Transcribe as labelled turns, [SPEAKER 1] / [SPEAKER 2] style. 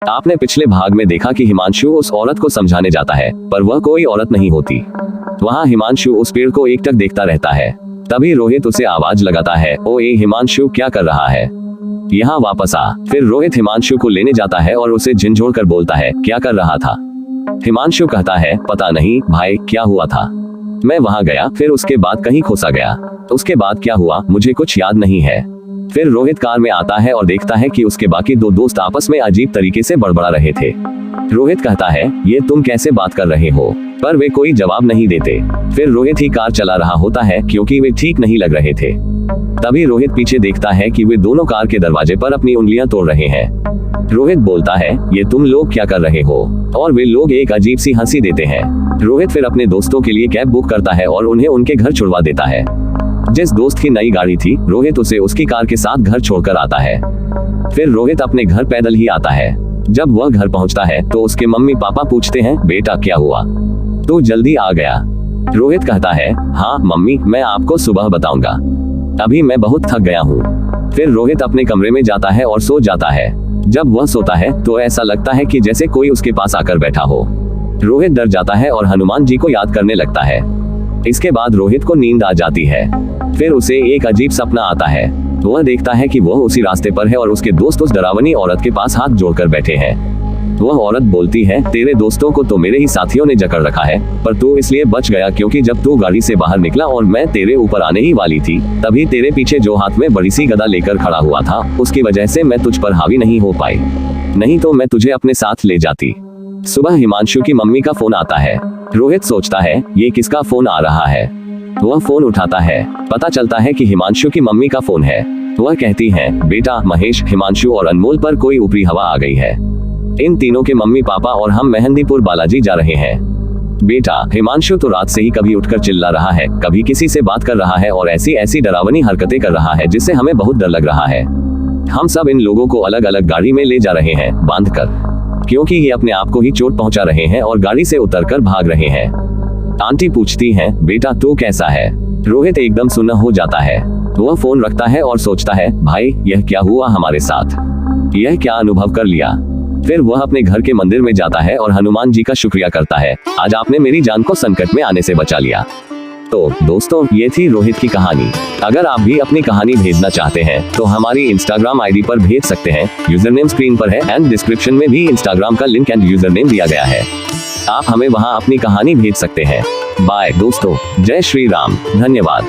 [SPEAKER 1] आपने पिछले भाग में देखा कि हिमांशु उस औरत को समझाने जाता है, पर वह कोई औरत नहीं होती। वहाँ हिमांशु उस पेड़ को एकटक देखता रहता है। तभी रोहित उसे आवाज लगाता है, ओ ए हिमांशु, क्या कर रहा है, यहाँ वापस आ। फिर रोहित हिमांशु को लेने जाता है और उसे झिंझोड़ कर बोलता है, क्या कर रहा था। हिमांशु कहता है, पता नहीं भाई, क्या हुआ था, मैं वहाँ गया, फिर उसके बाद कहीं खोसा गया, उसके बाद क्या हुआ मुझे कुछ याद नहीं है। फिर रोहित कार में आता है और देखता है कि उसके बाकी दो दोस्त आपस में अजीब तरीके से बड़बड़ा रहे थे। रोहित कहता है, ये तुम कैसे बात कर रहे हो, पर वे कोई जवाब नहीं देते। फिर रोहित ही कार चला रहा होता है क्योंकि वे ठीक नहीं लग रहे थे। तभी रोहित पीछे देखता है कि वे दोनों कार के दरवाजे पर अपनी उंगलियां तोड़ रहे हैं। रोहित बोलता है, ये तुम लोग क्या कर रहे हो, और वे लोग एक अजीब सी हंसी देते हैं। रोहित फिर अपने दोस्तों के लिए कैब बुक करता है और उन्हें उनके घर छुड़वा देता है। जिस दोस्त की नई गाड़ी थी, रोहित उसे उसकी कार के साथ घर छोड़कर आता है। फिर रोहित अपने घर पैदल ही आता है। जब वह घर पहुंचता है तो उसके मम्मी पापा पूछते हैं, बेटा क्या हुआ, तू जल्दी आ गया। रोहित कहता है, हाँ मम्मी, मैं आपको सुबह बताऊंगा, अभी मैं बहुत थक गया हूँ। फिर रोहित अपने कमरे में जाता है और सो जाता है। जब वह सोता है तो ऐसा लगता है कि जैसे कोई उसके पास आकर बैठा हो। रोहित डर जाता है और हनुमान जी को याद करने लगता है। इसके बाद रोहित को नींद आ जाती है। फिर उसे एक अजीब सपना आता है। वह देखता है कि वह उसी रास्ते पर है और उसके दोस्त उस डरावनी औरत के पास हाथ जोड़कर बैठे हैं। वह औरत बोलती है, तेरे दोस्तों को तो मेरे ही साथियों ने जकड़ रखा है, पर तू इसलिए बच गया क्योंकि जब तू गाड़ी से बाहर निकला और मैं तेरे ऊपर आने ही वाली थी, तभी तेरे पीछे जो हाथ में बड़ी सी गदा लेकर खड़ा हुआ था, उसकी वजह से मैं तुझ पर हावी नहीं हो पाई, नहीं तो मैं तुझे अपने साथ ले जाती। सुबह हिमांशु की मम्मी का फोन आता है। रोहित सोचता है, ये किसका फोन आ रहा है। वह फोन उठाता है। पता चलता है कि हिमांशु की मम्मी का फोन है। वह कहती है, बेटा महेश, हिमांशु और अनमोल पर कोई ऊपरी हवा आ गई है। इन तीनों के मम्मी पापा और हम मेहंदीपुर बालाजी जा रहे हैं। बेटा, हिमांशु तो रात से ही कभी उठकर चिल्ला रहा है, कभी किसी से बात कर रहा है और ऐसी ऐसी डरावनी हरकतें कर रहा है जिससे हमें बहुत डर लग रहा है। हम सब इन लोगों को अलग अलग गाड़ी में ले जा रहे हैं बांधकर, क्योंकि ये अपने आप को ही चोट पहुंचा रहे हैं और गाड़ी से उतरकर भाग रहे हैं। आंटी पूछती हैं, बेटा तू कैसा है। रोहित एकदम सुन्न हो जाता है। वह फोन रखता है और सोचता है, भाई यह क्या हुआ हमारे साथ, यह क्या अनुभव कर लिया। फिर वह अपने घर के मंदिर में जाता है और हनुमान जी का शुक्रिया करता है, आज आपने मेरी जान को संकट में आने से बचा लिया। तो दोस्तों, ये थी रोहित की कहानी। अगर आप भी अपनी कहानी भेजना चाहते हैं तो हमारी इंस्टाग्राम आईडी पर भेज सकते हैं। यूजरनेम स्क्रीन पर है एंड डिस्क्रिप्शन में भी इंस्टाग्राम का लिंक एंड यूजरनेम दिया गया है। आप हमें वहां अपनी कहानी भेज सकते हैं। बाय दोस्तों, जय श्री राम, धन्यवाद।